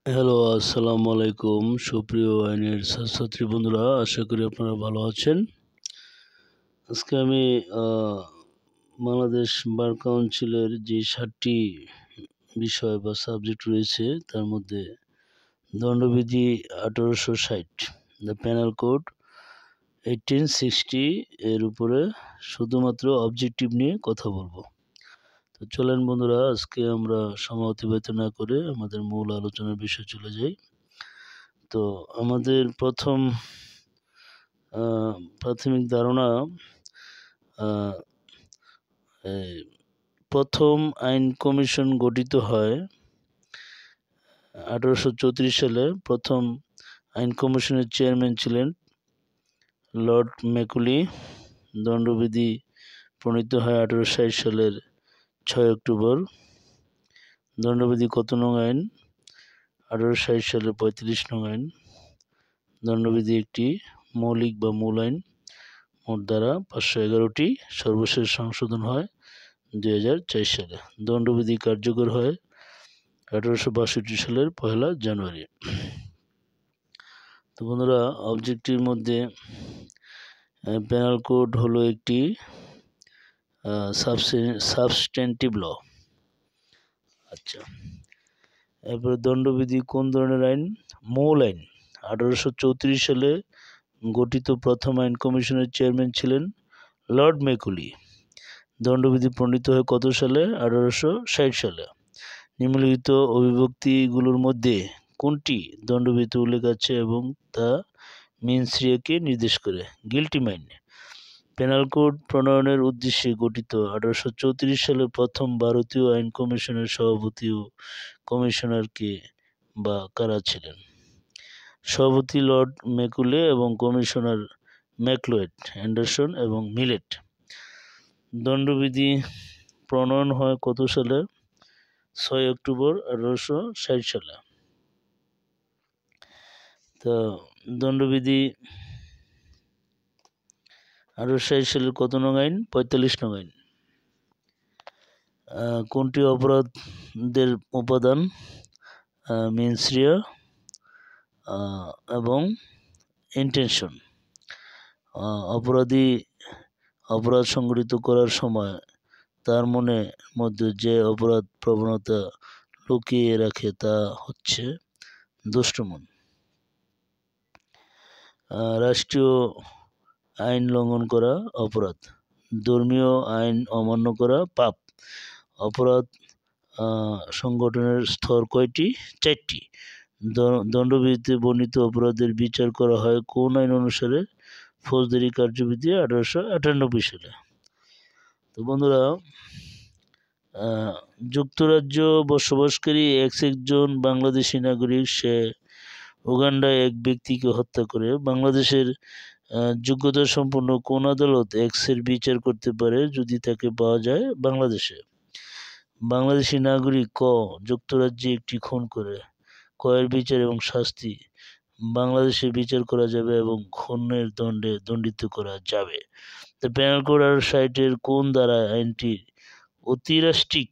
Hello, আসসালামু আলাইকুম। সুপ্রিয় আইনের ছাত্রছাত্রী বন্ধুরা, আশা করি আপনারা ভালো আছেন। আজকে আমি বাংলাদেশ বার কাউন্সিলের যে ৭টি বিষয় বা সাবজেক্ট রয়েছে তার মধ্যে দণ্ডবিধি ১৮৬০, দ্য পেনাল কোড 1860 এর উপরে শুধুমাত্র অবজেক্টিভ নিয়ে কথা বলবো। তো চলেন বন্ধুরা, আজকে আমরা সময় অতিবাহিত না করে আমাদের মূল আলোচনার বিষয়ে চলে যাই। তো আমাদের প্রাথমিক ধারণা, আহ, এই প্রথম আইন কমিশন গঠিত হয় 1834 সালে। প্রথম আইন কমিশনের চেয়ারম্যান ছিলেন লর্ড ম্যাকুলি। দণ্ডবিধি প্রণীত হয় 1860 সালের 6 অক্টোবর। দণ্ডবিধি কত নং আইন? 1860 সালের 35 নং আইন। দণ্ডবিধি একটি মৌলিক বা মূল আইন। মোট ধারা 511টি। সর্বশেষ সংশোধন হয় 2004 সালে। দণ্ডবিধি কার্যকর হয় 1862 সালের 1 জানুয়ারি। তো বন্ধুরা, অবজেক্টির মধ্যে পেনাল কোড হলো একটি সাবস্টেন্টিভ ল। আচ্ছা, এরপরে দণ্ডবিধি কোন ধরনের আইন? মূল আইন। 1834 সালে গঠিত প্রথম আইন কমিশনের চেয়ারম্যান ছিলেন লর্ড ম্যাকুলি। দণ্ডবিধি প্রণীত হয় কত সালে? 1860 সালে। নিম্নলিখিত অভিব্যক্তিগুলোর মধ্যে কোনটি দণ্ডবিধিতে উল্লেখ আছে এবং তা মেন্স রিয়াকে নির্দেশ করে? Guilty mind. পেনাল কোড প্রণয়নের উদ্দেশ্যে গঠিত 1834 সালে প্রথম ভারতীয় আইন কমিশনের সভাপতি ও কমিশনার কে বা কারা ছিলেন? সভাপতি লর্ড ম্যাকুলে এবং কমিশনার ম্যাকলোয়েড, অ্যান্ডারসন এবং মিলেট। দণ্ডবিধি প্রণয়ন হয় কত সালে? 6 অক্টোবর 1860 সালে। তো দণ্ডবিধি 1860 সালের কত নং আইন? 45 নং আইন। কোনটি অপরাধের উপাদান? মেন্স রিয়া এবং ইন্টেনশন। অপরাধ সংঘটিত করার সময় তার মধ্যে যে অপরাধ প্রবণতা লুকিয়ে রাখে তা হচ্ছে দুষ্টমন। রাষ্ট্রীয় আইন লঙ্ঘন করা অপরাধ। ধর্মীয় আইন অমান্য করা পাপ। অপরাধ সংগঠনের স্তর কয়টি? 4টি। দণ্ডবিধিতে বর্ণিত অপরাধের বিচার করা হয় কোন আইন অনুসারে? ফৌজদারি কার্যবিধি 1898 সালে। তো বন্ধুরা, যুক্তরাজ্য বসবাসকারী একজন বাংলাদেশি নাগরিক, সে উগান্ডায় এক ব্যক্তিকে হত্যা করে। বাংলাদেশের যোগ্যতা সম্পন্ন কোন আদালত এক্সের বিচার করতে পারে যদি তাকে পাওয়া যায় বাংলাদেশে? বাংলাদেশি নাগরিক ক যুক্তরাজ্যে একটি খুন করে। ক এর বিচার এবং শাস্তি বাংলাদেশে বিচার করা যাবে এবং খুনের দণ্ডে দণ্ডিত করা যাবে। পেনাল কোড 1860 কোন ধারায় আইনটির অতিরাষ্ট্রিক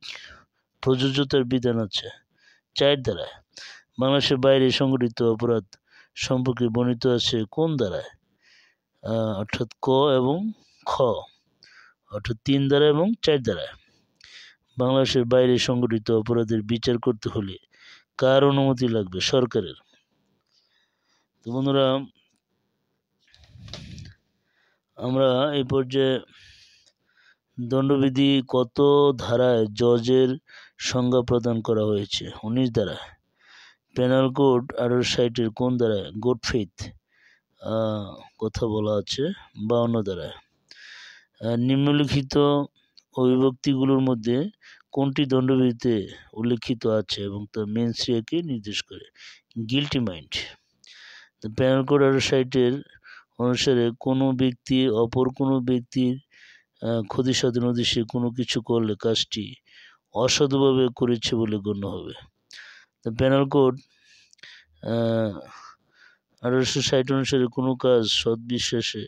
প্রযোজ্যতার বিধান আছে? 4 ধারায়। বাংলাদেশের বাইরে সংঘটিত অপরাধ সম্পর্কে বর্ণিত আছে কোন ধারায়? অর্থাৎ ক এবং খ, অর্থাৎ 3 ধারা এবং 4 ধারায়। বাংলাদেশের বাইরে সংঘটিত অপরাধের বিচার করতে হলে কার অনুমতি লাগবে? সরকারের। তো বন্ধুরা, আমরা এই পর্যায়ে দণ্ডবিধি কত ধারায় জজের সংজ্ঞা প্রদান করা হয়েছে? 19 ধারায়। পেনাল কোড 1860 কোন ধারায় গুড ফেইথ কথা বলা আছে? 52 ধারায়। নিম্নলিখিত অভিব্যক্তিগুলোর মধ্যে কোনটি দণ্ডবিধিতে উল্লেখিত আছে এবং তা মেন্স রিয়াকে নির্দেশ করে? Guilty mind. পেনাল কোড 1860 অনুসারে কোনো ব্যক্তি অপর কোনো ব্যক্তির ক্ষতি সাধন উদ্দেশ্যে কোনো কিছু করলে কাজটি অসাধুভাবে করেছে বলে গণ্য হবে। পেনাল কোড 1860 অনুসারে কোনো কাজ সদ্বিশ্বাসে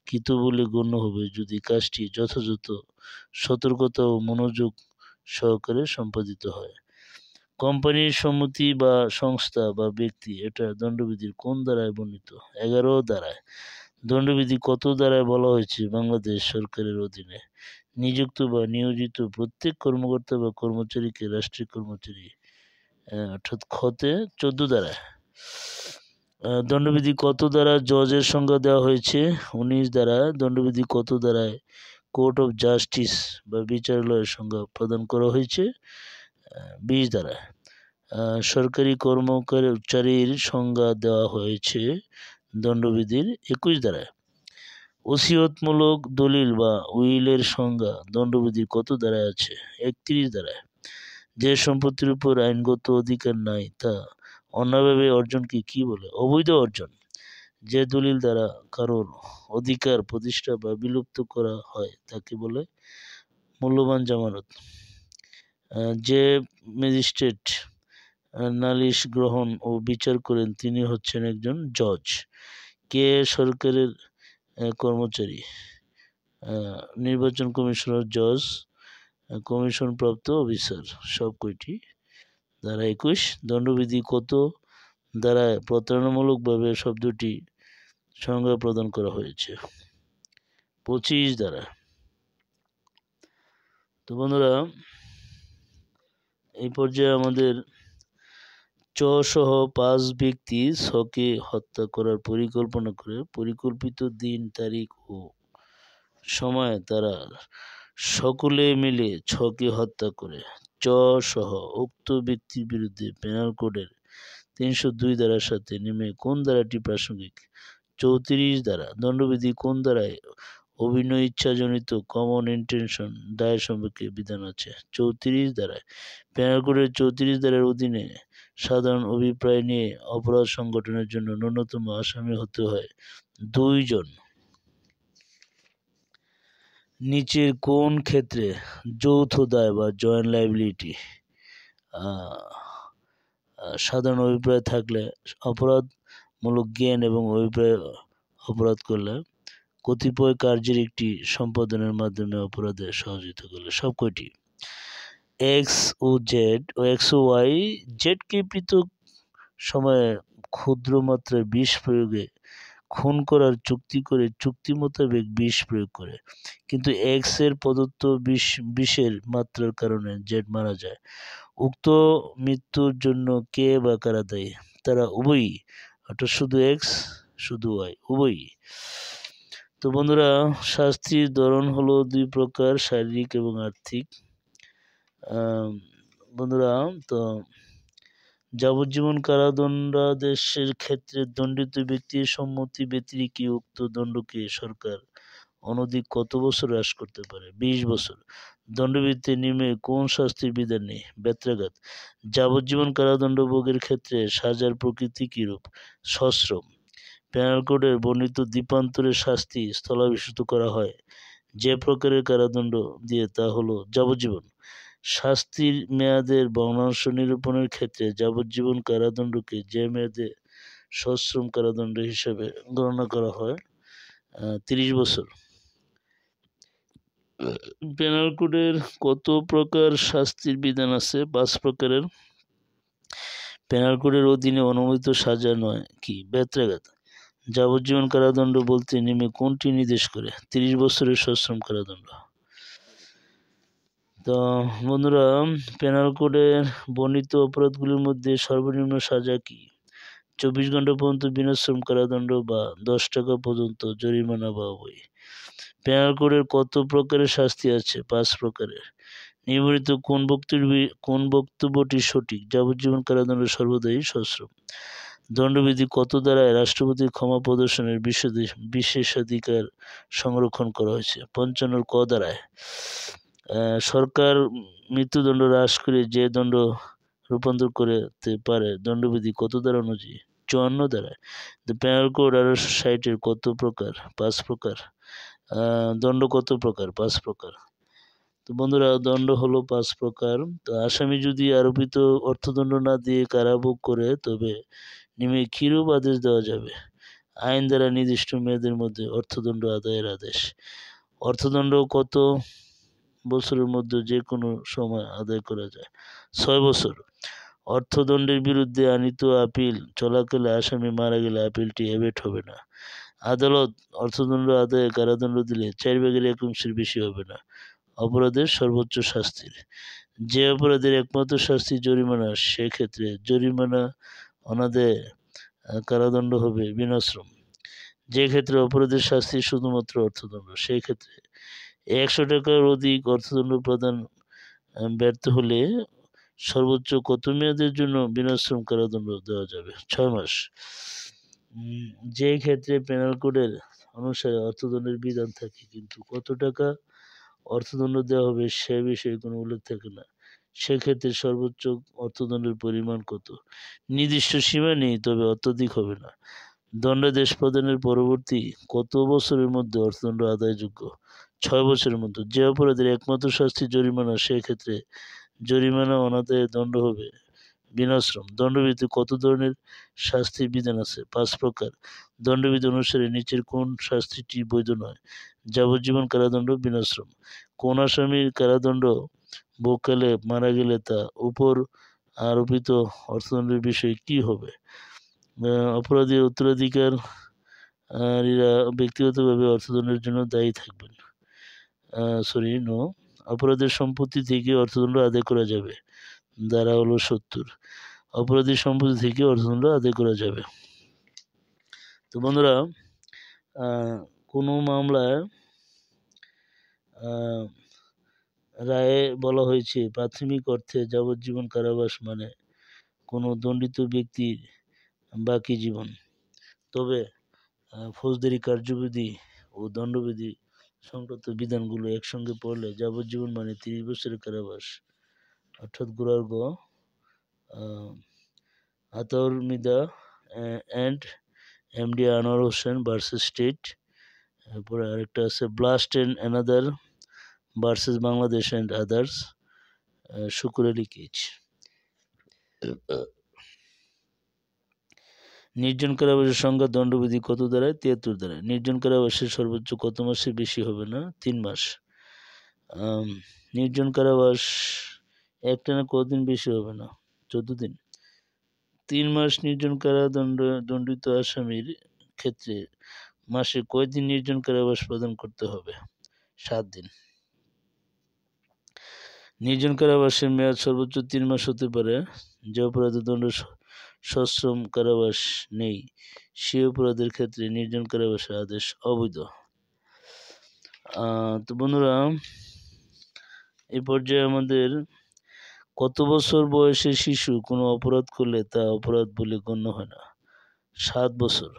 কৃত বলে গণ্য হবে যদি কাজটি যথাযথ সতর্কতা ও মনোযোগ সহকারে সম্পাদিত হয়। কোম্পানির সমিতি বা সংস্থা বা ব্যক্তি, এটা দণ্ডবিধির কোন ধারায় বর্ণিত? 11 ধারায়। দণ্ডবিধি কত ধারায় বলা হয়েছে? বাংলাদেশ সরকারের অধীনে নিযুক্ত বা নিয়োজিত প্রত্যেক কর্মকর্তা বা কর্মচারীকে রাষ্ট্রীয় কর্মচারী, অর্থাৎ খতে 14 ধারায়। দণ্ডবিধি কত ধারা জজের সংজ্ঞা দেওয়া হয়েছে? 19 ধারায়। দণ্ডবিধি কত ধারায় কোর্ট অফ জাস্টিস বা বিচারালয়ের সংজ্ঞা প্রদান করা হয়েছে? 20 ধারায়। সরকারি কর্মচারীর সংজ্ঞা দেওয়া হয়েছে দণ্ডবিধির 21 ধারায়। ওসিয়তমূলক দলিল বা উইলের সংজ্ঞা দণ্ডবিধির কত ধারায় আছে? 31 ধারায়। যে সম্পত্তির উপর আইনগত অধিকার নাই তা অন্যায়ভাবে অর্জনকে কি বলে? অবৈধ অর্জন। যে দলিল দ্বারা কারোর অধিকার প্রতিষ্ঠা বা বিলুপ্ত করা হয় তাকে বলে মূল্যবান জামানত। যে ম্যাজিস্ট্রেট নালিশ গ্রহণ ও বিচার করেন তিনি হচ্ছেন একজন জজ। কে সরকারের কর্মচারী? নির্বাচন কমিশনার, জজ, কমিশনপ্রাপ্ত অফিসার। সব কয়টি? ধারা 21। দণ্ডবিধি কত ধারায় প্রতারণামূলকভাবে শব্দটি সংজ্ঞা প্রদান করা হয়েছে? 25 ধারা। তো বন্ধুরা, এই পর্যায়ে আমাদের সহ 5 ব্যক্তি ছকে হত্যা করার পরিকল্পনা করে পরিকল্পিত দিন, তারিখ ও সময় তারা সকলে মিলে ছকে হত্যা করে সহ উক্ত ব্যক্তির বিরুদ্ধে পেনাল কোডের 302 ধারার সাথে নেমে কোন ধারাটি প্রাসঙ্গিক? 34 ধারা। দণ্ডবিধি কোন ধারায় অভিনয় ইচ্ছাজনিত কমন ইন্টেনশন দায় সম্পর্কে বিধান আছে? 34 ধারায়। পেনাল কোডের 34 ধারার অধীনে সাধারণ অভিপ্রায় নিয়ে অপরাধ সংগঠনের জন্য ন্যূনতম আসামি হতে হয় 2 জন। নিচের কোন ক্ষেত্রে যৌথ দায় বা জয়েন্ট লাইবিলিটি সাধারণ অভিপ্রায় থাকলে, অপরাধমূলক জ্ঞান এবং অভিপ্রায় অপরাধ করলে, কতিপয় কার্যের একটি সম্পাদনের মাধ্যমে অপরাধে সহযোগিতা করলে? সব কয়টি? এক্স ও ওয়াই জেডকে পৃথক সময়ে ক্ষুদ্র মাত্রায় বিষ প্রয়োগে খুন করার চুক্তি করে চুক্তি মোতাবেক বিষ প্রয়োগ করে, কিন্তু এক্স এর প্রদত্ত বিষের মাত্রার কারণে জেড মারা যায়। উক্ত মৃত্যুর জন্য কে বা কারা দায়ী? তারা উভয়ই, অর্থাৎ শুধু এক্স শুধু ওয়াই, উভয়ই। তো বন্ধুরা, শাস্তির ধরন হলো 2 প্রকার, শারীরিক এবং আর্থিক। বন্ধুরা, তো যাবজ্জীবন কারাদণ্ডাদেশের ক্ষেত্রে দণ্ডিত ব্যক্তির সম্মতি ব্যতিরেকে উক্ত দণ্ডকে সরকার অনধিক কত বছর হ্রাস করতে পারে? 20 বছর। দণ্ডবিধিতে নিম্নে কোন শাস্তির বিধান নেই? বেত্রাঘাত। যাবজ্জীবন কারাদণ্ড ভোগের ক্ষেত্রে সাজার প্রকৃতি কিরূপ? সশ্রম। পেনাল কোডের বর্ণিত দ্বীপান্তরের শাস্তি স্থলাভিষিক্ত করা হয় যে প্রকারের কারাদণ্ড দিয়ে তা হলো যাবজ্জীবন। শাস্তির মেয়াদের ভগ্নাংশ নিরূপণের ক্ষেত্রে যাবজ্জীবন কারাদণ্ডকে যে মেয়াদে সশ্রম কারাদণ্ড হিসাবে গণনা করা হয় 30 বছর। পেনাল কোডের কত প্রকার শাস্তির বিধান আছে? 5 প্রকারের। পেনাল কোডের অধীনে অনুমোদিত সাজা নয় কি? বেত্রাঘাত। যাবজ্জীবন কারাদণ্ড বলতে নিম্নে কোনটি নির্দেশ করে? 30 বছরের সশ্রম কারাদণ্ড। তো বন্ধুরা, পেনাল কোডের বর্ণিত অপরাধগুলির মধ্যে সর্বনিম্ন সাজা কি? 24 ঘন্টা পর্যন্ত বিনাশ্রম কারাদণ্ড বা 10 টাকা পর্যন্ত জরিমানা বা উভয়। পেনাল কোডের কত প্রকারের শাস্তি আছে? 5 প্রকারের। নিম্নলিখিত কোন বক্তব্যটি সঠিক? যাবজ্জীবন কারাদণ্ড সর্বদাই সশ্রম। দণ্ডবিধি কত ধারায় রাষ্ট্রপতির ক্ষমা প্রদর্শনের বিশেষাধিকার সংরক্ষণ করা হয়েছে? 55 ক ধারায়। সরকার মৃত্যুদণ্ড হ্রাস করে যে দণ্ড রূপান্তর করতে পারে দণ্ডবিধি কত ধারা অনুযায়ী? 54 ধারায়। পেনাল কোড 1860 কত প্রকার? 5 প্রকার। দণ্ড কত প্রকার? 5 প্রকার। তো বন্ধুরা, দণ্ড হলো 5 প্রকার। তো আসামি যদি আরোপিত অর্থদণ্ড না দিয়ে কারাভোগ করে তবে নিম্নে কিরূপ আদেশ দেওয়া যাবে? আইন দ্বারা নির্দিষ্ট মেয়াদের মধ্যে অর্থদণ্ড আদায়ের আদেশ। অর্থদণ্ড কত বছরের মধ্যে যে কোনো সময় আদায় করা যায়? 6 বছর। অর্থদণ্ডের বিরুদ্ধে আনীত আপিল চলাকালে আসামি মারা গেলে আপিলটি অ্যাবেট হবে না। আদালত অর্থদণ্ড আদায়ে কারাদণ্ড দিলে 4/1 বেশি হবে না অপরাধের সর্বোচ্চ শাস্তির। যে অপরাধের একমাত্র শাস্তি জরিমানা, সেক্ষেত্রে জরিমানা অনাদায়ে কারাদণ্ড হবে বিনাশ্রম। যে ক্ষেত্রে অপরাধের শাস্তি শুধুমাত্র অর্থদণ্ড, সেই ক্ষেত্রে 100 টাকার অধিক অর্থদণ্ড প্রদান ব্যর্থ হলে সর্বোচ্চ কত মেয়াদের জন্য বিনাশ্রম কারাদণ্ড দেওয়া যাবে? 6 মাস। যে ক্ষেত্রে পেনাল কোডের অনুসারে অর্থদণ্ডের বিধান থাকে, কিন্তু কত টাকা অর্থদণ্ড দেওয়া হবে সে বিষয়ে কোনো উল্লেখ থাকে না, সেক্ষেত্রে সর্বোচ্চ অর্থদণ্ডের পরিমাণ কত? নির্দিষ্ট সীমা নেই, তবে অত্যধিক হবে না। দণ্ডাদেশ প্রদানের পরবর্তী কত বছরের মধ্যে অর্থদণ্ড আদায়যোগ্য? 6 বছরের মধ্যে। যে অপরাধের একমাত্র শাস্তি জরিমানা, সেক্ষেত্রে জরিমানা অনাদায়ে দণ্ড হবে বিনাশ্রম। দণ্ডবিধিতে কত ধরনের শাস্তির বিধান আছে? 5 প্রকার। দণ্ডবিধি অনুসারে নিচের কোন শাস্তিটি বৈধ নয়? যাবজ্জীবন কারাদণ্ড, বিনাশ্রম। কোন আসামির কারাদণ্ড ভোগকালে মারা গেলে তা উপর আরোপিত অর্থদণ্ডের বিষয়ে কি হবে? অপরাধীর উত্তরাধিকারীরা ব্যক্তিগতভাবে অর্থদণ্ডের জন্য দায়ী থাকবেন। নো। অপরাধের সম্পত্তি থেকে অর্থদণ্ড আদায় করা যাবে। ধারা হলো 70। অপরাধীর সম্পত্তি থেকে অর্থদণ্ড আদায় করা যাবে। তো বন্ধুরা, কোনো মামলায় রায়ে বলা হয়েছে প্রাথমিক অর্থে যাবজ্জীবন কারাবাস মানে কোনো দণ্ডিত ব্যক্তির বাকি জীবন। তবে ফৌজদারি কার্যবিধি ও দণ্ডবিধি সংক্রান্ত বিধানগুলো একসঙ্গে পড়লে যাবজ্জীবন মানে 30 বছরের কারাবাস। অর্থাৎ গোড়ার গ আতাউর মিদা and MD Anwar Hossain versus state. এরপরে আরেকটা আছে blast and another versus Bangladesh and others, Shukur Ali কিচ। নির্জন কারাবাসের সংখ্যা দণ্ডবিধি কত দ্বারায়? 73 দ্বারায়। নির্জন কারাবাসের সর্বোচ্চ কত মাসের বেশি হবে না? 3 মাস। নির্জন কারাবাস একটানা কতদিন বেশি হবে না? 14 দিন। 3 মাস নির্জন দণ্ডিত আসামির ক্ষেত্রে মাসে কয়দিন নির্জন কারাবাস প্রদান করতে হবে? 7 দিন। নির্জন কারাবাসের মেয়াদ সর্বোচ্চ 3 মাস হতে পারে। যে অপরাধের দণ্ড সশ্রম কারাবাস নেই, সে অপরাধের ক্ষেত্রে নির্জন কারাবাসের আদেশ অবৈধ। তো বন্ধুরা, এই পর্যায়ে আমাদের কত বছর বয়সের শিশু কোনো অপরাধ করলে তা অপরাধ বলে গণ্য হয় না? 7 বছর।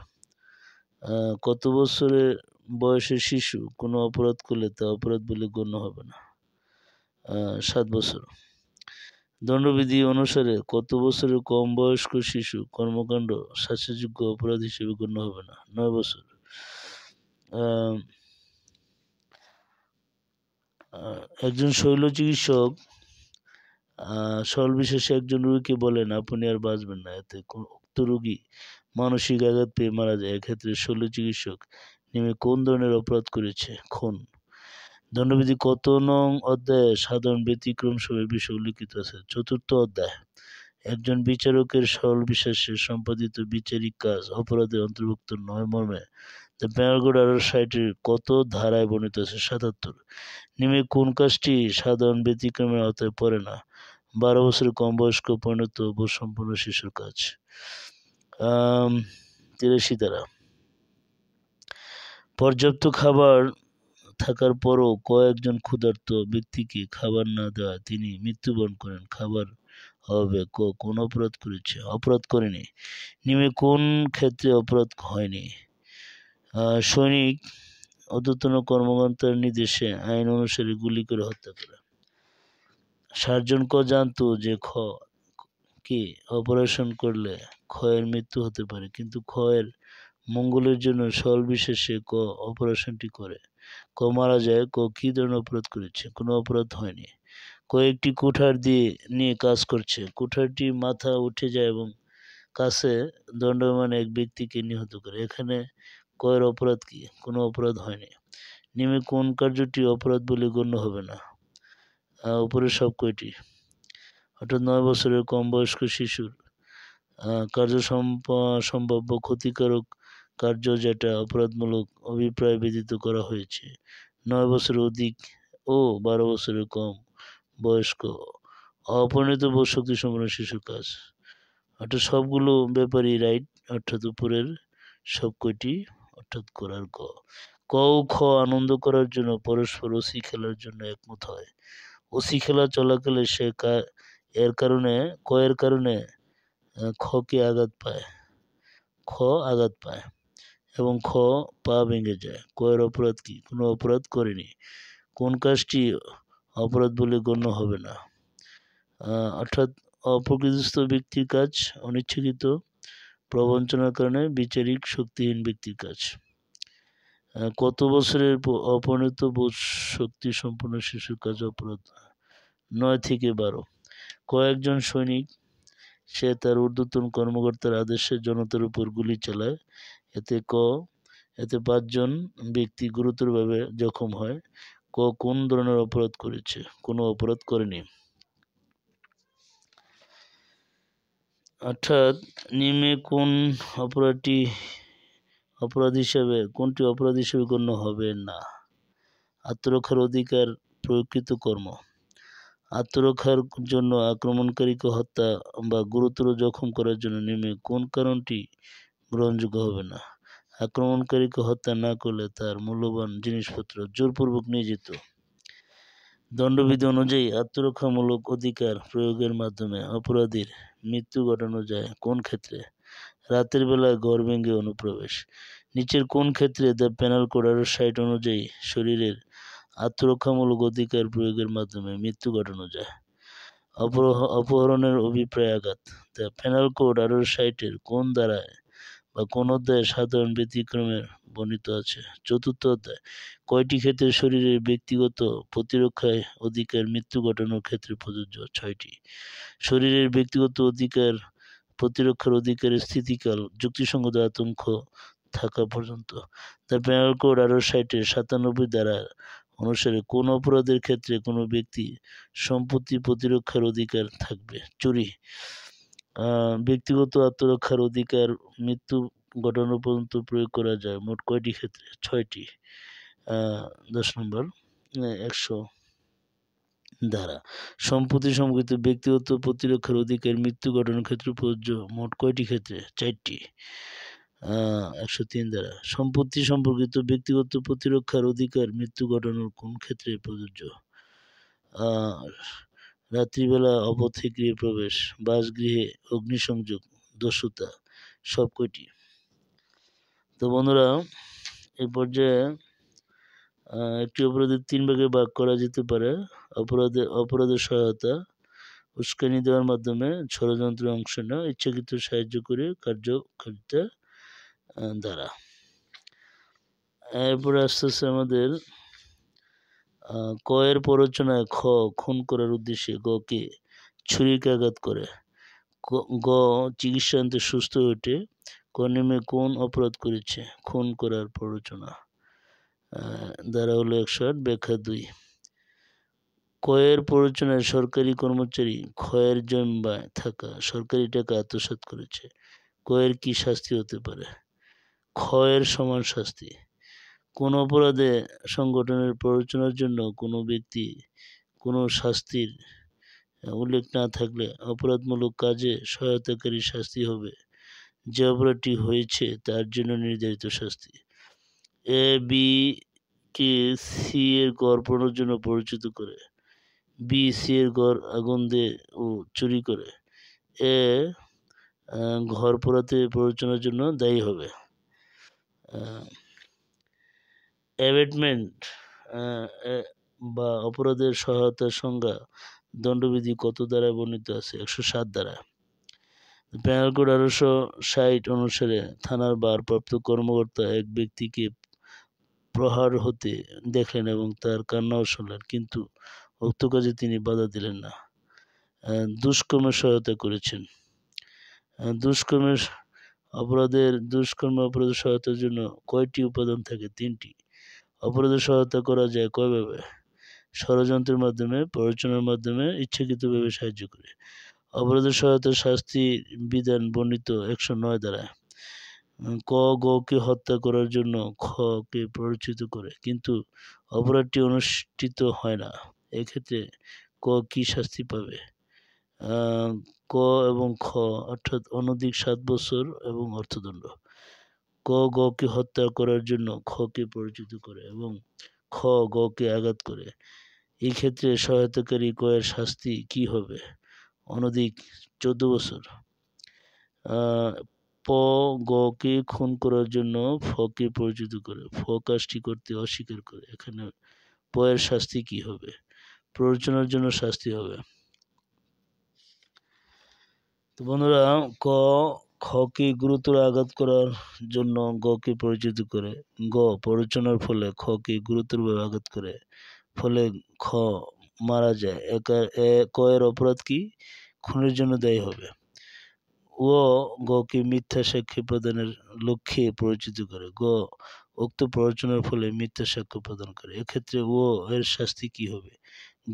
কত বছরের বয়সের শিশু কোনো অপরাধ করলে তা অপরাধ বলে গণ্য হবে না? 7 বছর। দণ্ডবিধি অনুসারে কত বছরের কম বয়স্ক শিশু কর্মকাণ্ড শাস্তিযোগ্য অপরাধ হিসেবে গণ্য হবে না? 9 বছর। একজন শৈল চিকিৎসক সরলবিশ্বাসে একজন রোগীকে বলেন, আপনি আর বাঁচবেন না। এতে উক্ত রোগী মানসিক আঘাত পেয়ে মারা যায়। এক্ষেত্রে শৈল চিকিৎসক নেমে কোন ধরনের অপরাধ করেছে? খুন। দণ্ডবিধি কত নং অধ্যায়ে সাধারণ ব্যতিক্রম সহ বিষয় উল্লিখিত আছে? 4র্থ অধ্যায়। একজন বিচারকের সরল বিশ্বাসে সম্পাদিত বিচারিক কাজ অপরাধের অন্তর্ভুক্ত নয় মর্মে দ্য পেনাল কোড 1860 কত ধারায় বর্ণিত আছে? 77। নিম্নে কোন কাজটি সাধারণ ব্যতিক্রমের আওতায় পড়ে না? 12 বছরের কম বয়স্ক পরিণত বোধসম্পন্ন শিশুর কাজ। 83 ধারা। পর্যাপ্ত খাবার থাকার পরও কয়েকজন ক্ষুধার্ত ব্যক্তিকে খাবার না দেওয়ায় তিনি মৃত্যুবরণ করেন। খাবার হবে কোন অপরাধ করেছে? অপরাধ করেনি। নিম্নে কোন ক্ষেত্রে অপরাধ হয়নি? সৈনিক ঊর্ধ্বতন কর্মকর্তার নির্দেশে আইন অনুসারে গুলি করে হত্যা করা। সার্জন ক জানতো যে কে অপারেশন করলে ক্ষয়ের মৃত্যু হতে পারে, কিন্তু ক্ষয়ের মঙ্গলের জন্য সরল বিশেষে অপারেশনটি করে। মারা যায়। কি ধরনের অপরাধ করেছে? কোনো অপরাধ হয়নি। একটি কুঠার নিয়ে কাজ করছে, কুঠারটি মাথা উঠে যায় এবং কাছে দণ্ডায়মান এক ব্যক্তিকে নিহত করে। এখানে কয়ের অপরাধ কি? কোনো অপরাধ হয়নি। নিম্নে কোন কার্যটি অপরাধ বলে গণ্য হবে না? উপরের সব কয়টি? অর্থাৎ 9 বছরের কম বয়স্ক শিশুর সম্ভাব্য ক্ষতিকারক কার্য যেটা অপরাধমূলক অভিপ্রায় ব্যতীত করা হয়েছে। 9 বছরের অধিক ও 12 বছরের কম বয়স্ক অপরিণত বোধশক্তি সম্পন্ন শিশুর কাজ। অর্থাৎ সবগুলো ব্যাপারই রাইট, অর্থাৎ উপরের সব কয়টি অর্থাৎ করার ক। ক ও খ আনন্দ করার জন্য পরস্পর ওসি খেলার জন্য একমত হয়। ওসি খেলা চলাকালে সে এর কারণে খকে আঘাত পায়, খ আঘাত পায় এবং খ পা ভেঙে যায়। ক এর অপরাধ কি? কোনো অপরাধ করেনি। কোন কাজটি অপরাধ বলে গণ্য হবে না? অর্থাৎ অপ্রকৃতিস্থ ব্যক্তির কাজ, অনিচ্ছাকৃত প্রবঞ্চনার কারণে বিচারিক শক্তিহীন ব্যক্তির কাজ। কত বছরের অপরিণত বোধ শক্তি সম্পন্ন শিশুর কাজ অপরাধ? 9 থেকে 12। কয়েকজন সৈনিক, সে তার ঊর্ধ্বতন কর্মকর্তার আদেশে জনতার উপর গুলি চালায়। এতে 5 জন ব্যক্তি গুরুতরভাবে জখম হয়। কোন ধরনের অপরাধ করেছে? কোনো অপরাধ করেনি। অর্থাৎ নিম্নে কোনটি অপরাধ হিসেবে গণ্য হবে না? আত্মরক্ষার অধিকার প্রকৃত কর্ম। আত্মরক্ষার জন্য আক্রমণকারীকে হত্যা বা গুরুতর জখম করার জন্য নিম্নে কোন কারণটি গ্রহণযোগ্য হবে না? আক্রমণকারীকে হত্যা না করলে তার মূল্যবান জিনিসপত্র জোরপূর্বক নিয়ে যেত। দণ্ডবিধি অনুযায়ী আত্মরক্ষামূলক অধিকার প্রয়োগের মাধ্যমে অপরাধীর মৃত্যু ঘটানো যায় কোন ক্ষেত্রে? রাতের বেলায় ঘর ভেঙে অনুপ্রবেশ। নিচের কোন ক্ষেত্রে দ্য পেনাল কোড 1860 অনুযায়ী শরীরের আত্মরক্ষামূলক অধিকার প্রয়োগের মাধ্যমে মৃত্যু ঘটানো যায়? অপহরণের অভিপ্রায় আঘাত। দ্য পেনাল কোড 1860 কোন ধারায় বা কোন অধ্যায়ে সাধারণ ব্যতিক্রমে বর্ণিত আছে? 4র্থ অধ্যায়। কয়টি ক্ষেত্রে শরীরের ব্যক্তিগত প্রতিরক্ষায় অধিকার মৃত্যু ঘটানোর ক্ষেত্রে প্রযোজ্য? 6টি। শরীরের ব্যক্তিগত প্রতিরক্ষার অধিকারের স্থিতিকাল যুক্তিসঙ্গত আতঙ্ক থাকা পর্যন্ত। দ্য পেনাল কোড 1860 97 ধারা অনুসারে কোন অপরাধের ক্ষেত্রে কোনো ব্যক্তি সম্পত্তি প্রতিরক্ষার অধিকার থাকবে? চুরি। ব্যক্তিগত আত্মরক্ষার অধিকার মৃত্যু ঘটানো পর্যন্ত প্রয়োগ করা যায় মোট কয়টি ক্ষেত্রে? 6টি। 10 নম্বর 100 ধারা। সম্পত্তি সম্পর্কিত ব্যক্তিগত প্রতিরক্ষার অধিকার মৃত্যু ঘটানোর ক্ষেত্রে প্রযোজ্য মোট কয়টি ক্ষেত্রে? 4টি। 103 ধারা। সম্পত্তি সম্পর্কিত ব্যক্তিগত প্রতিরক্ষার অধিকার মৃত্যু ঘটানোর কোন ক্ষেত্রে প্রযোজ্য? রাত্রিবেলা অপথে গৃহে প্রবেশ, বাসগৃহে অগ্নিসংযোগ, দস্যুতা, সব কয়টি? তো বন্ধুরা, এই পর্যায়ে একটি অপরাধের 3 ভাগে ভাগ করা যেতে পারে। অপরাধের সহায়তা, উস্কানি দেওয়ার মাধ্যমে, ষড়যন্ত্রে অংশ নেওয়া, ইচ্ছাকৃত সাহায্য করে, কার্যকারিতা দ্বারা। এরপরে আস্তে আমাদের ক এর প্ররোচনায় খ খুন করার উদ্দেশ্যে গ কে ছুরিকাঘাত করে, গ চিকিৎসান্তে সুস্থ হয়ে ওঠে, ক নিম্নে কোন অপরাধ করেছে? খুন করার প্ররোচনা। ধারা হলো 108, ব্যাখ্যা 2। ক এর প্ররোচনায় সরকারি কর্মচারী ক্ষয়ের জন্মায় থাকা সরকারি টাকা আত্মসাৎ করেছে। ক এর কি শাস্তি হতে পারে? ক্ষয়ের সমান শাস্তি। কোন অপরাধে সংগঠনের প্ররোচনার জন্য কোনো ব্যক্তি কোনো শাস্তির উল্লেখ না থাকলে অপরাধমূলক কাজে সহায়তাকারী শাস্তি হবে যে অপরাধটি হয়েছে তার জন্য নির্ধারিত শাস্তি। এ বি কে সি এর ঘর পোড়ানোর জন্য পরিচিত করে, বি সি এর ঘর আগুন দিয়ে ও চুরি করে, এ ঘর পোড়াতে প্ররোচনার জন্য দায়ী হবে। অ্যাবেটমেন্ট বা অপরাধের সহায়তার সংজ্ঞা দণ্ডবিধি কত ধারায় বর্ণিত আছে? 107 ধারা। পেনাল কোড 1860 অনুসারে থানার ভারপ্রাপ্ত কর্মকর্তা এক ব্যক্তিকে প্রহার হতে দেখলেন এবং তার কান্নাও শুনলেন, কিন্তু উক্ত কাজে তিনি বাধা দিলেন না। দুষ্কর্মের সহায়তা করেছেন। দুষ্কর্মের অপরাধের সহায়তার জন্য কয়টি উপাদান থাকে? 3টি। অপরাধের সহায়তা করা যায় কয়ভাবে? ষড়যন্ত্রের মাধ্যমে, প্ররোচনার মাধ্যমে, ইচ্ছাকৃতভাবে সাহায্য করে। অপরাধের সহায়তা শাস্তির বিধান বর্ণিত 109 ধারায়। ক গকে হত্যা করার জন্য খ কে প্ররোচিত করে, কিন্তু অপরাধটি অনুষ্ঠিত হয় না, এক্ষেত্রে ক কি শাস্তি পাবে? আহ, ক এবং খ, অর্থাৎ অনধিক 7 বছর এবং অর্থদণ্ড। ক গকে হত্যা করার জন্য খ কে প্ররোচিত করে এবং খ গকে আঘাত করে, এই ক্ষেত্রে সহায়তাকারী ক এর শাস্তি কি হবে? অনধিক 14 বছর। প গকে খুন করার জন্য ফ কে পরিচিত করে, ফ কাজটি করতে অস্বীকার করে, এখানে প এর শাস্তি কি হবে? প্ররোচনার জন্য শাস্তি হবে। তো বন্ধুরা, ক খকে গুরুতর আঘাত করার জন্য গ কে পরিচিত করে, গ প্ররোচনার ফলে খ কে গুরুতরভাবে আঘাত করে, ফলে খ মারা যায়, ক এর অপরাধ কি? খুনের জন্য দায়ী হবে। ও গকে মিথ্যা সাক্ষ্য প্রদানের লক্ষ্যে পরিচিত করে, গ উক্ত প্ররোচনার ফলে মিথ্যা সাক্ষ্য প্রদান করে, এক্ষেত্রে ও এর শাস্তি কি হবে?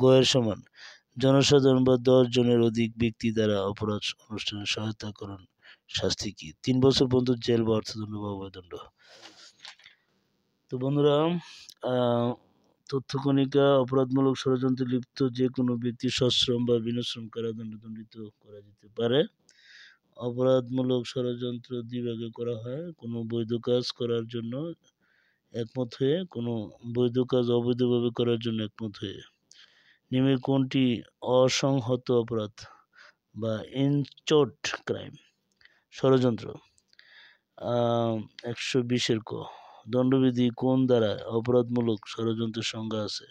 গ এর সমান। জনসাধারণ বা 10 জনের অধিক ব্যক্তি দ্বারা অপরাধ অনুষ্ঠানে সহায়তা করণ শাস্তি কি? 3 বছর পর্যন্ত জেল বা অর্থদণ্ড বা অভয়দণ্ড। তো বন্ধুরা, আহ তথ্য কণিকা, অপরাধমূলক ষড়যন্ত্রে লিপ্ত যে কোনো ব্যক্তি সশ্রম বা বিনাশ্রম কারাদণ্ড দণ্ডিত করা যেতে পারে। অপরাধমূলক ষড়যন্ত্র দুই ভাগে করা হয়: কোনো বৈধ কাজ করার জন্য একমত হয়ে, কোনো বৈধ কাজ অবৈধভাবে করার জন্য একমত হয়ে। নিম্নের কোনটি অসংহত অপরাধ বা ইনচোট ক্রাইম? ষড়যন্ত্র। 120-এর ক। দণ্ডবিধি কোন ধারায় অপরাধমূলক ষড়যন্ত্রের সংজ্ঞা আছে?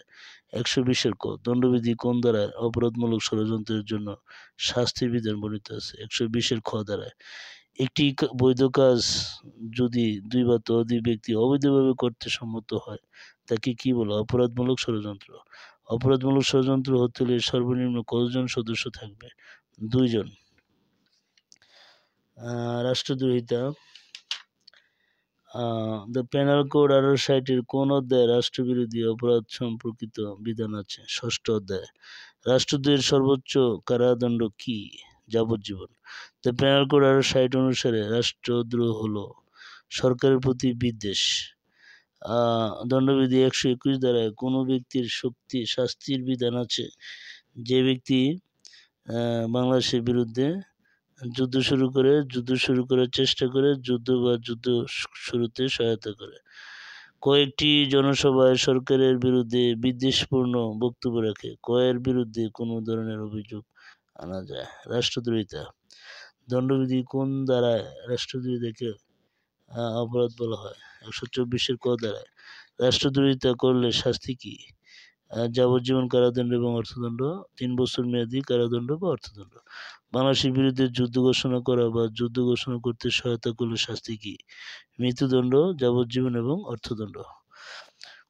120-এর ক। দণ্ডবিধি কোন ধারায় অপরাধমূলক ষড়যন্ত্রের জন্য শাস্তির বিধান বর্ণিত আছে? 120-এর খ ধারায়। একটি বৈধ কাজ যদি 2 বা ততোধিক ব্যক্তি অবৈধভাবে করতে সম্মত হয়, তাকে কি বলে? অপরাধমূলক ষড়যন্ত্র। অপরাধমূলক ষড়যন্ত্র হতে হলে সর্বনিম্ন কতজন সদস্য থাকবে? 2 জন। রাষ্ট্রদ্রোহিতা। দ্য পেনাল কোড 1860-এর কোন অধ্যায়ে রাষ্ট্রবিরোধী অপরাধ সম্পর্কিত বিধান আছে? 6ষ্ঠ অধ্যায়ে। রাষ্ট্রদ্রোহের সর্বোচ্চ কারাদণ্ড কি? যাবজ্জীবন। দ্য পেনাল কোড 1860 অনুসারে রাষ্ট্রদ্রোহ হলো সরকারের প্রতি বিদ্বেষ। দণ্ডবিধি 121 ধারায় কোনো ব্যক্তির শাস্তির বিধান আছে? যে ব্যক্তি বাংলাদেশের বিরুদ্ধে যুদ্ধ শুরু করার চেষ্টা করে, যুদ্ধ বা যুদ্ধ শুরুতে সহায়তা করে। কয়েকটি জনসভায় সরকারের বিরুদ্ধে বিদ্বেষপূর্ণ বক্তব্য রাখে, কয়ের বিরুদ্ধে কোনো ধরনের অভিযোগ আনা যায়। রাষ্ট্রদ্রোহিতা। দণ্ডবিধি কোন ধারায় রাষ্ট্রদ্রোহিতাকে অপরাধ বলা হয়? 124-এর ক ধারায়। রাষ্ট্রদ্রোহিতা করলে শাস্তি কি? যাবজ্জীবন কারাদণ্ড এবং অর্থদণ্ড, 3 বছর মেয়াদী কারাদণ্ড বা অর্থদণ্ড। বাংলাদেশের বিরুদ্ধে যুদ্ধ ঘোষণা করা বা যুদ্ধ ঘোষণা করতে সহায়তা করলে শাস্তি কি? মৃত্যুদণ্ড, যাবজ্জীবন এবং অর্থদণ্ড।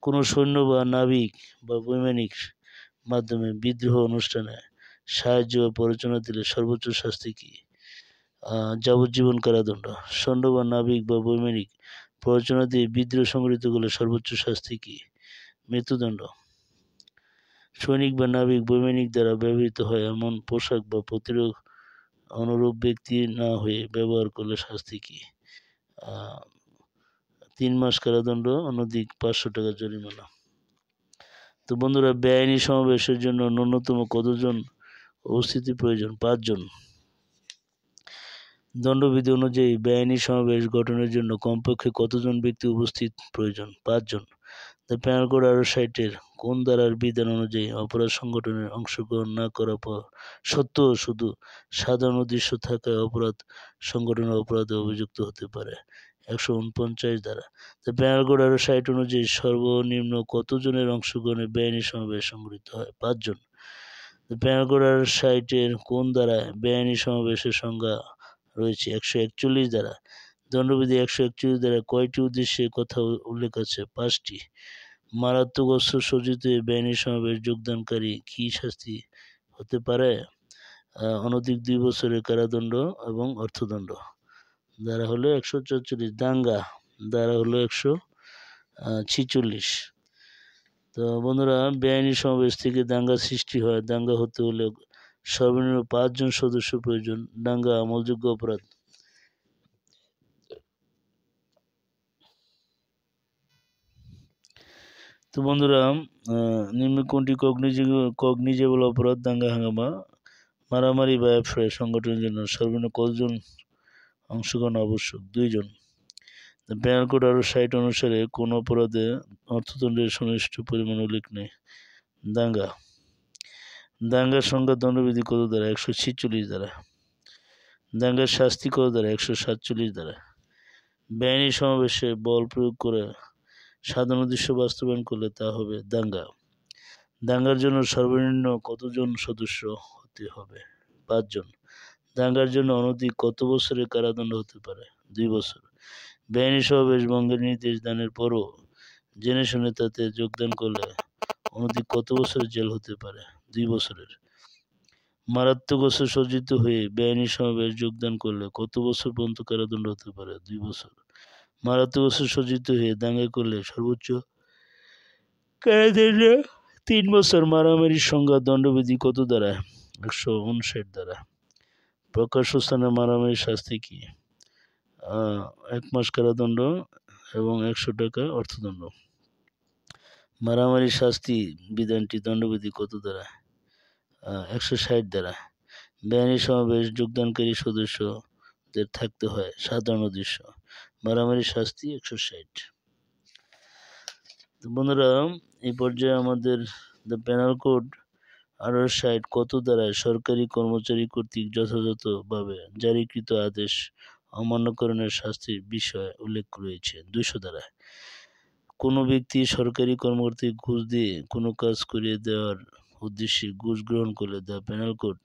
কোনো সৈন্য বা নাবিক বা বৈমানিক মাধ্যমে বিদ্রোহ অনুষ্ঠানে সাহায্য বা প্ররোচনা দিলে সর্বোচ্চ শাস্তি কি? যাবজ্জীবন কারাদণ্ড। সৈন্য বা নাবিক বা বৈমানিক প্ররোচনা দিয়ে বিদ্রোহ সংগঠিত করলে সর্বোচ্চ শাস্তি কি? মৃত্যুদণ্ড। সৈনিক বা নাবিক বৈমানিক দ্বারা ব্যবহৃত হয় এমন পোশাক বা প্রতিরোধ অনুরূপ ব্যক্তি না হয়ে ব্যবহার করলে শাস্তি কি? 3 মাস কারাদণ্ড, অনধিক 500 টাকা জরিমানা। তো বন্ধুরা, বেআইনি সমাবেশের জন্য ন্যূনতম কতজন উপস্থিতি প্রয়োজন? 5 জন। দণ্ডবিধি অনুযায়ী বেআইনি সমাবেশ গঠনের জন্য কমপক্ষে কতজন ব্যক্তি উপস্থিত প্রয়োজন? 5 জন। দ্য পেনাল কোড 1860-এর কোন ধারার বিধান অনুযায়ী অপরাধ সংগঠনের অংশগ্রহণ না করা সত্ত্বেও শুধু সাধারণ উদ্দেশ্য থাকায় অপরাধ সংগঠনের অপরাধে অভিযুক্ত হতে পারে? 149 ধারা। দ্য পেনাল কোড 1860 অনুযায়ী সর্বনিম্ন কতজনের অংশগ্রহণে বেআইনি সমাবেশ সংগঠিত হয়? 5 জন। দ্য পেনাল কোড 1860-এর কোন ধারায় বেআইনি সমাবেশের সংজ্ঞা রয়েছে? 141 ধারা। দণ্ডবিধি 141 ধারা কয়টি উদ্দেশ্যের কথা উল্লেখ আছে? 5টি। মারাত্মক অস্ত্র সজ্জিত বেআইনি সমাবেশ যোগদানকারী কি শাস্তি হতে পারে? অনধিক 2 বছরের কারাদণ্ড এবং অর্থদণ্ড। ধারা হলো 144। দাঙ্গা ধারা হলো 146। তো বন্ধুরা, বেআইনি সমাবেশ থেকে দাঙ্গা সৃষ্টি হয়। দাঙ্গা হতে হলে সর্বনিম্ন 5 জন সদস্য প্রয়োজন। দাঙ্গা আমলযোগ্য অপরাধ। তো বন্ধুরা, নিম্ন কোনটি কগনিজেবল অপরাধ? দাঙ্গা হাঙ্গামা, মারামারি বা অ্যাফ্রে। সংগঠনের জন্য সর্বনিম্ন কতজন অংশগ্রহণ আবশ্যক? 2 জন। পেনাল কোড 60 অনুসারে কোন অপরাধে অর্থদণ্ডের সুনির্দিষ্ট পরিমাণ উল্লেখ নেই? দাঙ্গা। দাঙ্গার সংজ্ঞা দণ্ডবিধি কত দ্বারা? 146 দ্বারা। দাঙ্গার শাস্তি কত দ্বারা? 147 দ্বারা। বেআইনি সমাবেশে বল প্রয়োগ করে সাধারণ উদ্দেশ্য বাস্তবায়ন করলে তা হবে দাঙ্গা। দাঙ্গার জন্য সর্বনিম্ন কতজন সদস্য হতে হবে? 5 জন। দাঙ্গার জন্য অনধিক কত বছরের কারাদণ্ড হতে পারে? 2 বছর। বেআইনি সমাবেশ ভঙ্গের নির্দেশ দানের পরও জেনে শুনে তাতে যোগদান করলে অনধিক কত বছরের জেল হতে পারে? 2 বছরের। মারাত্মক অস্ত্র সজ্জিত হয়ে বেআইনি সমাবেশ যোগদান করলে কত বছর পর্যন্ত কারাদণ্ড হতে পারে? 2 বছর। মারাত্মক অস্ত্র সজ্জিত হয়ে দাঙ্গা করলে সর্বোচ্চ কারাদণ্ড 3 বছর। মারামারির সংজ্ঞা দণ্ডবিধি কত দ্বারা? 159 দ্বারা। প্রকাশ্য স্থানে মারামারির শাস্তি কি? 1 মাস কারাদণ্ড এবং 100 টাকা অর্থদণ্ড। মারামারির শাস্তি বিধানটি দণ্ডবিধি কত দ্বারা? 160 দ্বারা। বেআইনি সমাবেশ যোগদানকারী সদস্যদের থাকতে হয় সাধারণ উদ্দেশ্য। মারামারির শাস্তি 160। তো বন্ধুরা, এই পর্যায়ে আমাদের দ্য পেনাল কোড 1860 কত দ্বারায় সরকারি কর্মচারী কর্তৃক যথাযথভাবে জারিকৃত আদেশ অমান্যকরণের শাস্তির বিষয়ে উল্লেখ রয়েছে? 200 দ্বারা। কোনো ব্যক্তি সরকারি কর্মকর্তাকে ঘুষ দিয়ে কোনো কাজ করিয়ে দেওয়ার উদ্দেশ্যে ঘুষ গ্রহণ করলে দ্য পেনাল কোড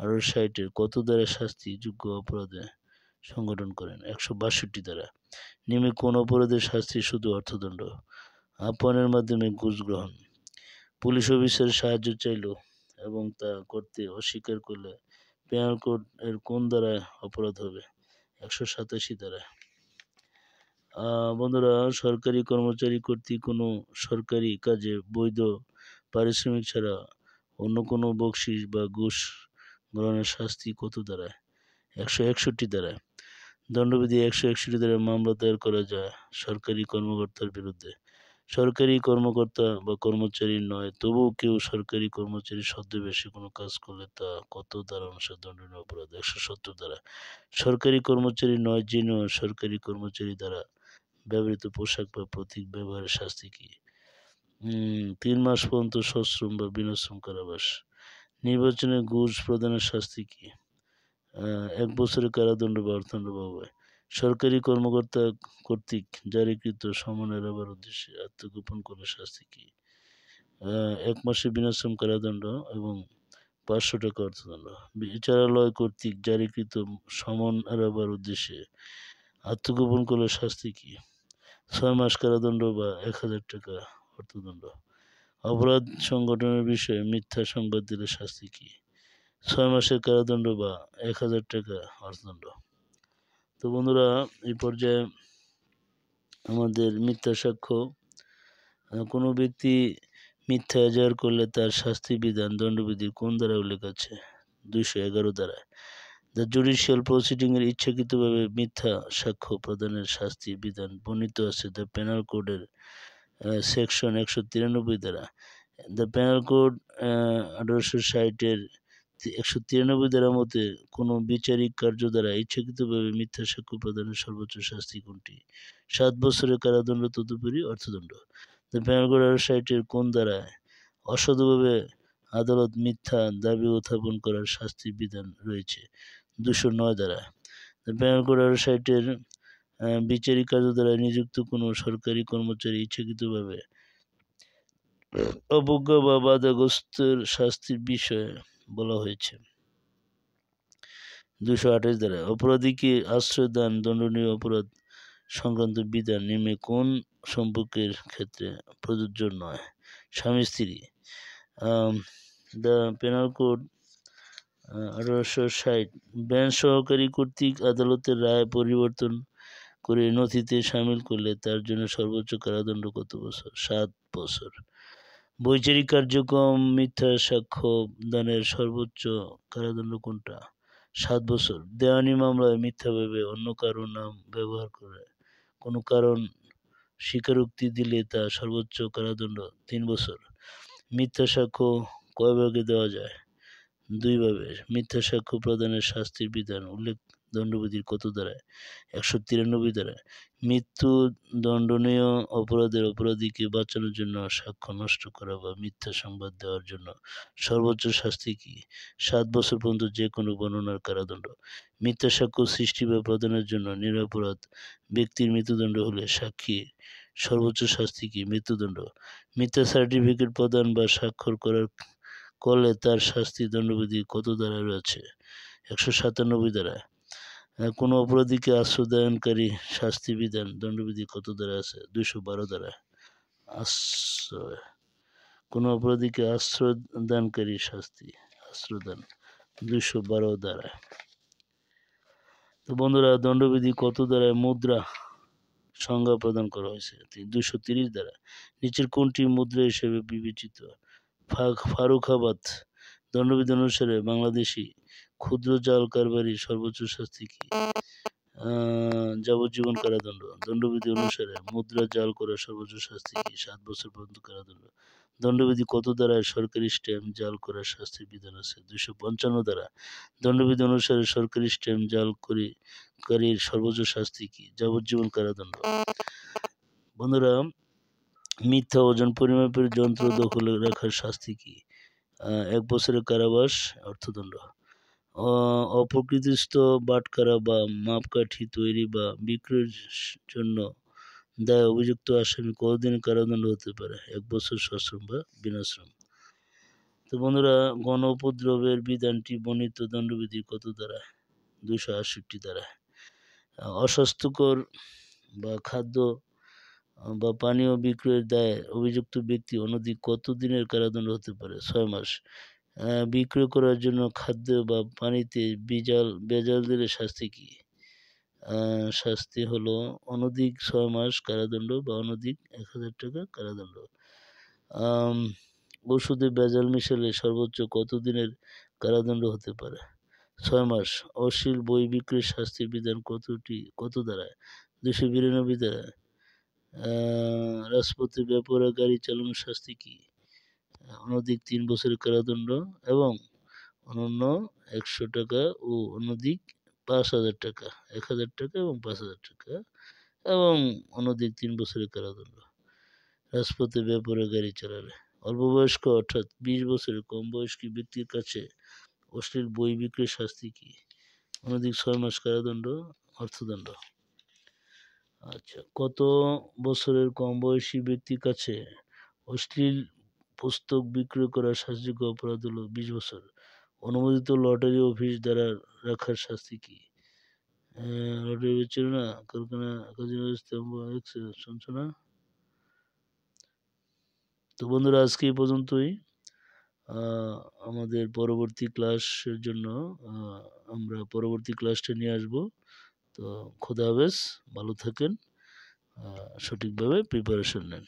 1860 কত দ্বারা শাস্তিযোগ্য অপরাধে সংগঠন করেন? 162 দ্বারা। নিম্নে কোন অপরাধের শাস্তি শুধু অর্থদণ্ড? আহ্বানের মাধ্যমে ঘুষ গ্রহণ। পুলিশ অফিসার সাহায্য চাইল এবং তা করতে অস্বীকার করলে পেনাল কোড এর কোন দ্বারা অপরাধ হবে? 187 দ্বারা। বন্ধুরা, সরকারি কর্মচারী কর্তৃক কোনো সরকারি কাজে বৈধ পারিশ্রমিক ছাড়া অন্য কোনো বকশিস বা ঘুষ গ্রহণের শাস্তি কত দ্বারা? 161 দ্বারা। দণ্ডবিধি 161 দ্বারা মামলা দায়ের করা যায় সরকারি কর্মকর্তার বিরুদ্ধে। সরকারি কর্মকর্তা বা কর্মচারী নয়, তবুও কেউ সরকারি কর্মচারীর ছদ্মবেশে কোনো কাজ করলে তা কত দ্বারা অনুসারে দণ্ডনীয় অপরাধ? 170 দ্বারা। সরকারি কর্মচারী নয় জেনেও সরকারি কর্মচারী দ্বারা ব্যবহৃত পোশাক বা প্রতীক ব্যবহারের শাস্তি কি? 3 মাস পর্যন্ত সশ্রম বা বিনাশ্রম কারাবাস। নির্বাচনে ঘুষ প্রদানের শাস্তি কি? 1 বছরের কারাদণ্ড বা অর্থদণ্ড পাবে। সরকারি কর্মকর্তা কর্তৃক জারিকৃত সমন এড়াবার উদ্দেশ্যে আত্মগোপন করলে শাস্তি কি? 1 মাসের বিনাশ্রম কারাদণ্ড এবং 500 টাকা অর্থদণ্ড। বিচারালয় কর্তৃক জারিকৃত সমন এড়াবার উদ্দেশ্যে আত্মগোপন করলে শাস্তি কি? 6 মাস কারাদণ্ড বা 1000 টাকা অর্থদণ্ড। অপরাধ সংগঠনের বিষয়ে মিথ্যা সংবাদ দিলে শাস্তি কি? 6 মাসের কারাদণ্ড বা 1000 টাকা অর্থদণ্ড। তো বন্ধুরা, এই পর্যায়ে আমাদের মিথ্যা সাক্ষ্য। কোনো ব্যক্তি মিথ্যা এজাহার করলে তার শাস্তি বিধান দণ্ডবিধির কোন দ্বারা উল্লেখ আছে? 211 দ্বারা। দ্য জুডিশিয়াল প্রসিডিংয়ের ইচ্ছাকৃতভাবে মিথ্যা সাক্ষ্য প্রদানের শাস্তি বিধান বর্ণিত আছে দ্য পেনাল কোডের সেকশন 193 দ্বারা। দ্য পেনাল কোড 1860-এর 193 ধারা মতে কোনো বিচারিক কার্য দ্বারা ইচ্ছাকৃতভাবে মিথ্যা সাক্ষ্য প্রদানের সর্বোচ্চ শাস্তি কোনটি? 7 বছরের কারাদণ্ড তদুপরি অর্থদণ্ড। দ্য পেনাল কোড 1860-এর কোন দ্বারায় অসাধুভাবে আদালত মিথ্যা দাবি উত্থাপন করার শাস্তির বিধান রয়েছে? 209 দ্বারা। দ্য পেনাল কোড 1860-এর বিচারিক কার্য দ্বারা নিযুক্ত কোনো সরকারি কর্মচারী ইচ্ছাকৃতভাবে অবজ্ঞা বা বাধাগ্রস্তের শাস্তির বিষয়ে বলা হয়েছে। 228 দ্বারা। অপরাধীকে আশ্রয় দান দণ্ডনীয় অপরাধ সংক্রান্ত বিধান নিম্নে কোন সম্পর্কের ক্ষেত্রে প্রযোজ্য নয়? স্বামী স্ত্রী। দ্য পেনাল কোড 1860 বেঞ্চ সহকারী কর্তৃক আদালতের রায় পরিবর্তন করে নথিতে সামিল করলে তার জন্য সর্বোচ্চ কারাদণ্ড কত বছর? 7 বছর। বৈচারিক কার্যক্রম মিথ্যা সাক্ষ্য দানের সর্বোচ্চ কারাদণ্ড কোনটা? 7 বছর। দেওয়ানি মামলায় মিথ্যাভাবে অন্য কারো নাম ব্যবহার করে কোনো কারণ স্বীকারোক্তি দিলে তা সর্বোচ্চ কারাদণ্ড 3 বছর। মিথ্যা সাক্ষ্য কয় ভাগে দেওয়া যায়? 2 ভাবে। মিথ্যা সাক্ষ্য প্রদানের শাস্তির বিধান উল্লেখ দণ্ডবিধির কত ধারায়? 193 ধারায়। মৃত্যু দণ্ডনীয় অপরাধের অপরাধীকে বাঁচানোর জন্য সাক্ষ্য নষ্ট করা বা মিথ্যা সংবাদ দেওয়ার জন্য সর্বোচ্চ শাস্তি কি? 7 বছর পর্যন্ত যে কোনো বর্ণনার কারাদণ্ড। মিথ্যা সাক্ষ্য সৃষ্টি বা প্রদানের জন্য নিরপরাধ ব্যক্তির মৃত্যুদণ্ড হলে সাক্ষী সর্বোচ্চ শাস্তি কি? মৃত্যুদণ্ড। মিথ্যা সার্টিফিকেট প্রদান বা স্বাক্ষর করলে তার শাস্তি দণ্ডবিধি কত ধারায় রয়েছে? 197 ধারায়। কোনো অপরাধীকে আশ্রয়দানকারী শাস্তি বিধান দণ্ডবিধি কত ধারায় আছে? 212 ধারায়। আশ্রয়, কোনো অপরাধীকে আশ্রয় দানকারী শাস্তি আশ্রয়দান 212 ধারায়। তো বন্ধুরা, দণ্ডবিধি কত ধারায় মুদ্রা সংজ্ঞা প্রদান করা হয়েছে? 230 ধারা। নিচের কোনটি মুদ্রা হিসেবে বিবেচিত? ফারুখাবাদ দণ্ডবিধি অনুসারে বাংলাদেশি ক্ষুদ্র জাল কারবারির সর্বোচ্চ শাস্তি কি? যাবজ্জীবন কারাদণ্ড। দণ্ডবিধি অনুসারে মুদ্রা জাল করার সর্বোচ্চ শাস্তি কি? 7 বছর পর্যন্ত কারাদণ্ড। দণ্ডবিধি কত ধারায় সরকারি স্ট্যাম্প জাল করার শাস্তির বিধান আছে? 255 ধারা। দণ্ডবিধি অনুসারে সরকারি স্ট্যাম্প জালকারীর সর্বোচ্চ শাস্তি কি? যাবজ্জীবন কারাদণ্ড। বন্ধুরা, মিথ্যা ওজন পরিমাপের যন্ত্র দখলে রাখার শাস্তি কি? 1 বছরের কারাবাস, অর্থদণ্ড। অপ্রকৃতিস্থ বাটখারা বা মাপকাঠি তৈরি বা বিক্রয়ের জন্য দায়ে অভিযুক্ত আসামি কতদিনের কারাদণ্ড হতে পারে? 1 বছর সশ্রম বা বিনাশ্রম। তো বন্ধুরা, গণ উপদ্রবের বিধানটি বর্ণিত দণ্ডবিধির কত ধারায়? 268 ধারায়। অস্বাস্থ্যকর বা খাদ্য বা পানীয় বিক্রয়ের দায়ে অভিযুক্ত ব্যক্তি অনধিক কত দিনের কারাদণ্ড হতে পারে? 6 মাস। বিক্রয় করার জন্য খাদ্য বা পানিতে ভেজাল দিলে শাস্তি কি? শাস্তি হলো অনধিক 6 মাস কারাদণ্ড বা অনধিক 1000 টাকা কারাদণ্ড। ওষুধে ভেজাল মিশালে সর্বোচ্চ কত দিনের কারাদণ্ড হতে পারে? 6 মাস। অশ্লীল বই বিক্রির শাস্তির বিধান কত ধারায়? 292 ধারায়। রাজপথে বেপরোয়া গাড়ি চালানোর শাস্তি কি? অনধিক 3 বছরের কারাদণ্ড এবং অনন্য 100 টাকা ও অনধিক 5000 টাকা, 1000 টাকা এবং 5000 টাকা এবং অনধিক 3 বছরের কারাদণ্ড রাজপথে বেপরোয়া গাড়ি চালালে। অল্পবয়স্ক অর্থাৎ 20 বছরের কম বয়স্ক ব্যক্তির কাছে অশ্লীল বই বিক্রির শাস্তি কি? অনধিক 6 মাস কারাদণ্ড, অর্থদণ্ড। আচ্ছা, কত বছরের কম বয়সী ব্যক্তির কাছে অশ্লীল পুস্তক বিক্রয় করার শাস্তিযোগ্য অপরাধ হলো 20 বছর। অনুমোদিত লটারি অফিস দ্বারা রাখার শাস্তি কি? লটারি বেচছিল না, কারখানা শুনছো না? তো বন্ধুরা, আজকে এই পর্যন্তই। আমাদের পরবর্তী ক্লাসের জন্য আমরা পরবর্তী ক্লাসটা নিয়ে আসব। তো খোদা হাফেজ, ভালো থাকেন, সঠিকভাবে প্রিপারেশন নেন।